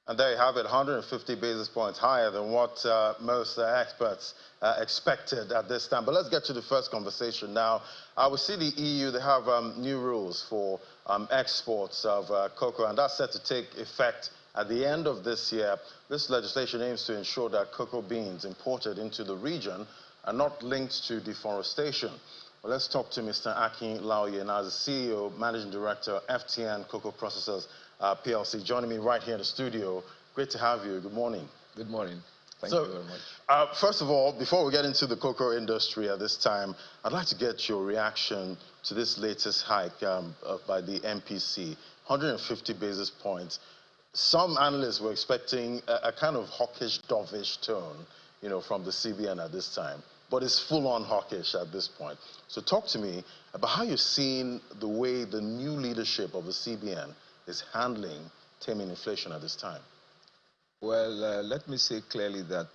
And there you have it, 150 basis points higher than what most experts expected at this time. But let's get to the first conversation now. We see the EU, they have new rules for exports of cocoa, and that's set to take effect at the end of this year. This legislation aims to ensure that cocoa beans imported into the region are not linked to deforestation. Well, let's talk to Mr. Akin Laoye, now the CEO, Managing Director, FTN Cocoa Processors PLC, joining me right here in the studio. Great to have you. Good morning. Good morning. Thank you very much. First of all, before we get into the cocoa industry at this time, I'd like to get your reaction to this latest hike by the MPC, 150 basis points. Some analysts were expecting a kind of hawkish, dovish tone, you know, from the CBN at this time, but it's full-on hawkish at this point. So talk to me about how you're seeing the way the new leadership of the CBN is handling taming inflation at this time. Well, let me say clearly that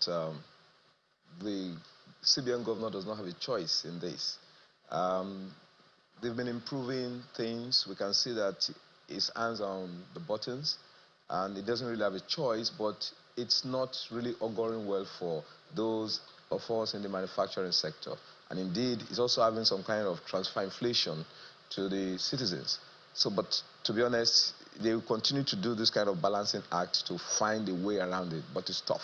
the CBN governor does not have a choice in this. They've been improving things. We can see that his hands are on the buttons, and he doesn't really have a choice, but it's not really auguring well for those of us in the manufacturing sector. And indeed, he's also having some kind of transfer inflation to the citizens. So, but to be honest, they will continue to do this kind of balancing act to find a way around it, but it's tough.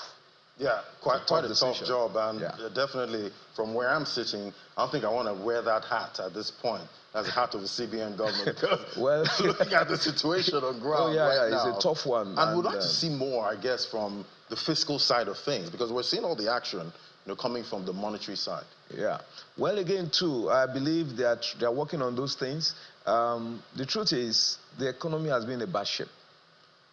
Yeah, quite a tough job, and definitely from where I'm sitting, I don't think I want to wear that hat at this point, as the hat of the CBN government, because well, looking at the situation on ground right now, it's a tough one. And we'd like to see more, I guess, from the fiscal side of things, because we're seeing all the action, you know, coming from the monetary side. Yeah. Well, again, too, I believe that they're working on those things. The truth is, the economy has been in a bad shape.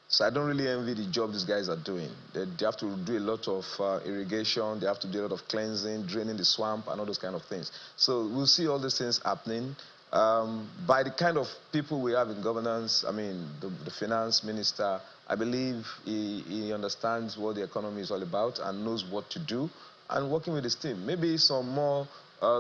So I don't really envy the job these guys are doing. They have to do a lot of irrigation, they have to do a lot of cleansing, draining the swamp, and all those kind of things. So we'll see all these things happening. By the kind of people we have in governance, I mean, the finance minister, I believe he understands what the economy is all about and knows what to do, and working with his team. Maybe some more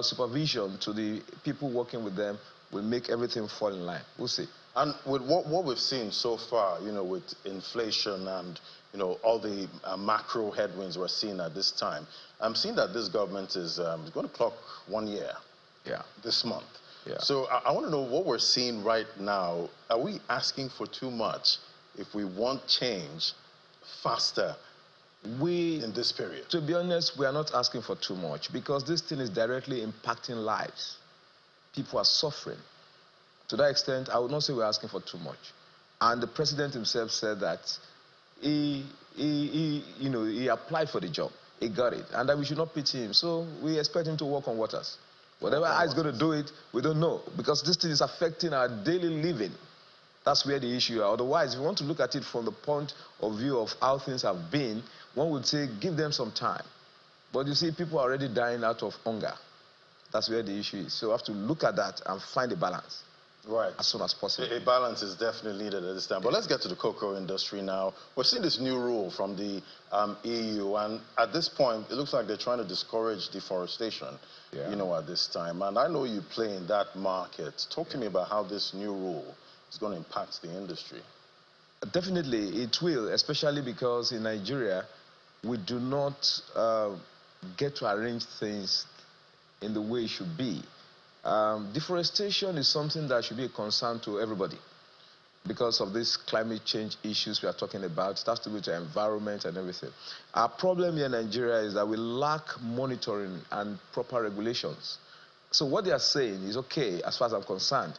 supervision to the people working with them will make everything fall in line. We'll see. And with what we've seen so far, you know, with inflation and, you know, all the macro headwinds we're seeing at this time, I'm seeing that this government is going to clock 1 year this month. Yeah. So I want to know what we're seeing right now. Are we asking for too much if we want change faster in this period? To be honest, we are not asking for too much, because this thing is directly impacting lives. People are suffering. To that extent, I would not say we're asking for too much. And the president himself said that he applied for the job. He got it. And that we should not pity him. So we expect him to walk on waters. Whatever he's going to do it, we don't know. Because this thing is affecting our daily living. That's where the issue is. Otherwise, if you want to look at it from the point of view of how things have been, one would say give them some time. But you see, people are already dying out of hunger. That's where the issue is. So we have to look at that and find a balance. Right. As soon as possible. A balance is definitely needed at this time. But let's get to the cocoa industry now. We're seeing this new rule from the EU, and at this point, it looks like they're trying to discourage deforestation, you know, at this time. And I know you play in that market. Talk to me about how this new rule is going to impact the industry. Definitely, it will, especially because in Nigeria, we do not get to arrange things in the way it should be. Deforestation is something that should be a concern to everybody because of these climate change issues we are talking about. It has to do with the environment and everything. Our problem here in Nigeria is that we lack monitoring and proper regulations. So what they are saying is, okay, as far as I'm concerned,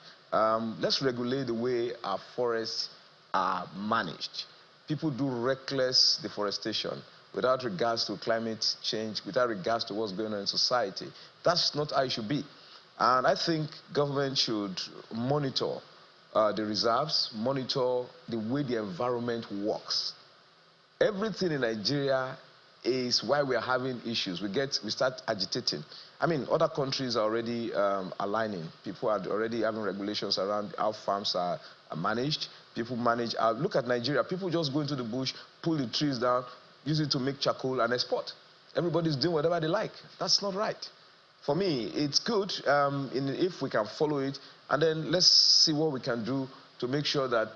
let's regulate the way our forests are managed. People do reckless deforestation without regards to climate change, without regards to what's going on in society. That's not how it should be. And I think government should monitor the reserves, monitor the way the environment works. Everything in Nigeria is why we are having issues. We start agitating. I mean, other countries are already aligning. People are already having regulations around how farms are managed. People manage, look at Nigeria. People just go into the bush, pull the trees down, use it to make charcoal and export. Everybody's doing whatever they like. That's not right. For me, it's good if we can follow it, and then let's see what we can do to make sure that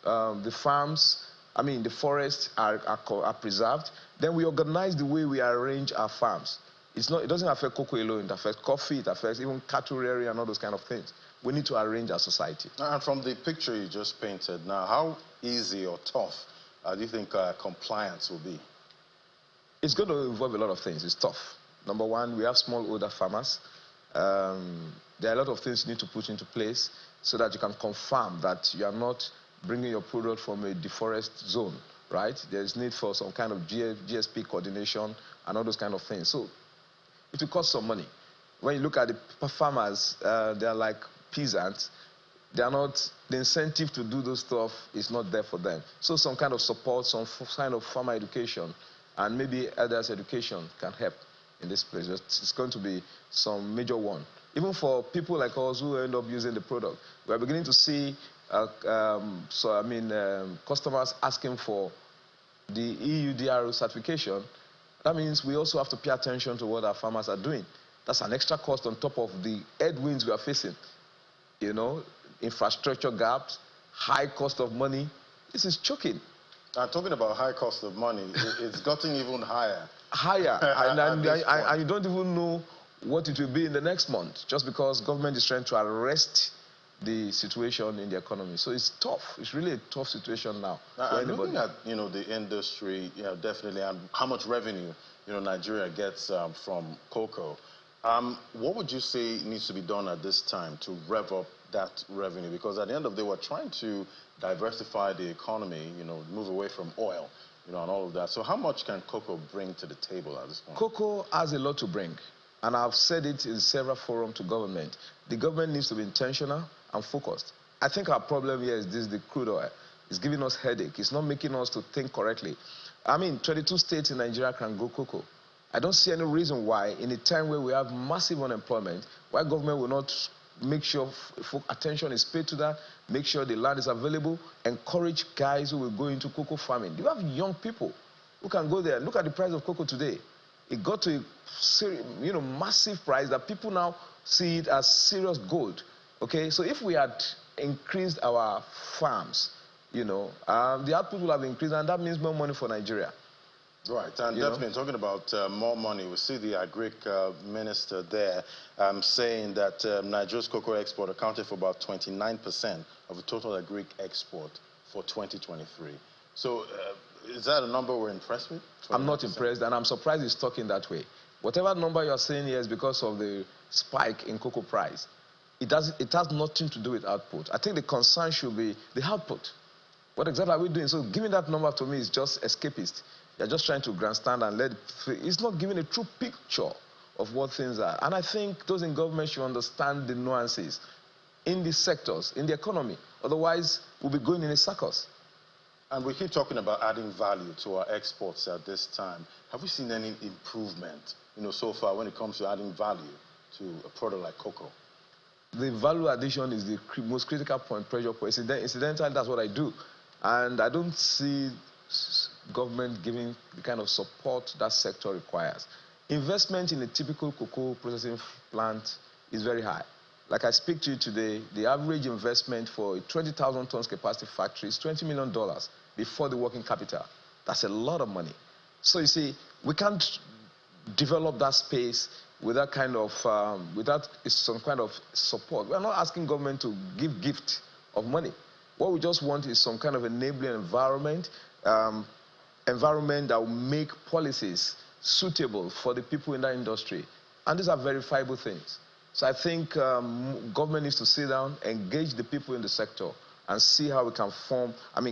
the farms I mean, the forests are preserved. Then we organize the way we arrange our farms. It doesn't affect cocoa alone. It affects coffee. It affects even cattle rearing and all those kind of things. We need to arrange our society. And from the picture you just painted now, how easy or tough do you think compliance will be? It's going to involve a lot of things. It's tough. Number one, we have smallholder farmers. There are a lot of things you need to put into place so that you can confirm that you are not bringing your product from a deforest zone, right? There's need for some kind of GSP coordination and all those kind of things. So it will cost some money. When you look at the farmers, they're like peasants. They are not, the incentive to do those stuff is not there for them. So some kind of support, some kind of farmer education, and maybe others' education can help in this place. It's going to be some major one. Even for people like us who end up using the product, we are beginning to see customers asking for the EU DRO certification. That means we also have to pay attention to what our farmers are doing. That's an extra cost on top of the headwinds we are facing. You know, infrastructure gaps, high cost of money. This is choking. And talking about high cost of money, it's gotten even higher. Higher, and you don't even know what it will be in the next month, just because government is trying to arrest the situation in the economy. So it's tough. It's really a tough situation now. Looking at the industry, definitely, and how much revenue Nigeria gets from cocoa. What would you say needs to be done at this time to rev up that revenue? Because at the end of the day, we're trying to diversify the economy, move away from oil, and all of that. So how much can cocoa bring to the table at this point? Cocoa has a lot to bring. And I've said it in several forums to government. The government needs to be intentional and focused. I think our problem here is the crude oil. It's giving us headache. It's not making us to think correctly. I mean, 22 states in Nigeria can grow cocoa. I don't see any reason why, in a time where we have massive unemployment, why government will not make sure attention is paid to that, make sure the land is available, encourage guys who will go into cocoa farming. You have young people who can go there. Look at the price of cocoa today. It got to a massive price that people now see it as serious gold. Okay, so if we had increased our farms, the output will have increased, and that means more money for Nigeria. Right, and definitely talking about more money, we see the Agric minister there saying that Nigeria's cocoa export accounted for about 29% of the total Agric export for 2023. So is that a number we're impressed with? 29%? I'm not impressed, and I'm surprised he's talking that way. Whatever number you're saying here is because of the spike in cocoa price. It has nothing to do with output. I think the concern should be the output. What exactly are we doing? So giving that number to me is just escapist. You're just trying to grandstand and it's not giving a true picture of what things are. And I think those in government should understand the nuances in these sectors, in the economy. Otherwise, we'll be going in a circus. And we keep talking about adding value to our exports at this time. Have we seen any improvement, so far when it comes to adding value to a product like cocoa? The value addition is the most critical point, pressure point. Incidentally, that's what I do. And I don't see government giving the kind of support that sector requires. Investment in a typical cocoa processing plant is very high. Like I speak to you today, the average investment for a 20,000 tons capacity factory is $20 million before the working capital. That's a lot of money. So you see, we can't develop that space without without some kind of support. We're not asking government to give gift of money. What we just want is some kind of enabling environment, that will make policies suitable for the people in that industry. And these are verifiable things. So I think government needs to sit down, engage the people in the sector, and see how we can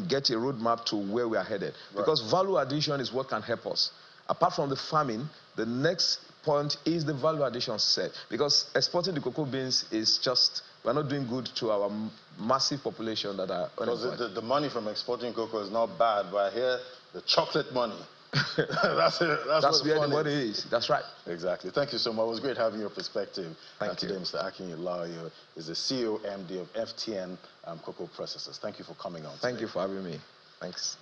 get a roadmap to where we are headed. Right. Because value addition is what can help us. Apart from the farming, the next point is the value addition set. Because exporting the cocoa beans is just, we're not doing good to our massive population that are unemployed. Because the money from exporting cocoa is not bad, but here, the chocolate money. That's where the money is. That's right. Exactly. Thank you so much. It was great having your perspective. Thank you. Today, Mr. Akin Ilayo is the CEO MD of FTN Cocoa Processors. Thank you for coming on. Thank you for having me. Thanks.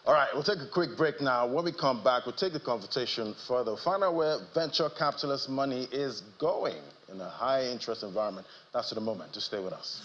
All right, we'll take a quick break now. When we come back, we'll take the conversation further, find out where venture capitalist money is going in a high interest environment. That's in a moment. Just stay with us.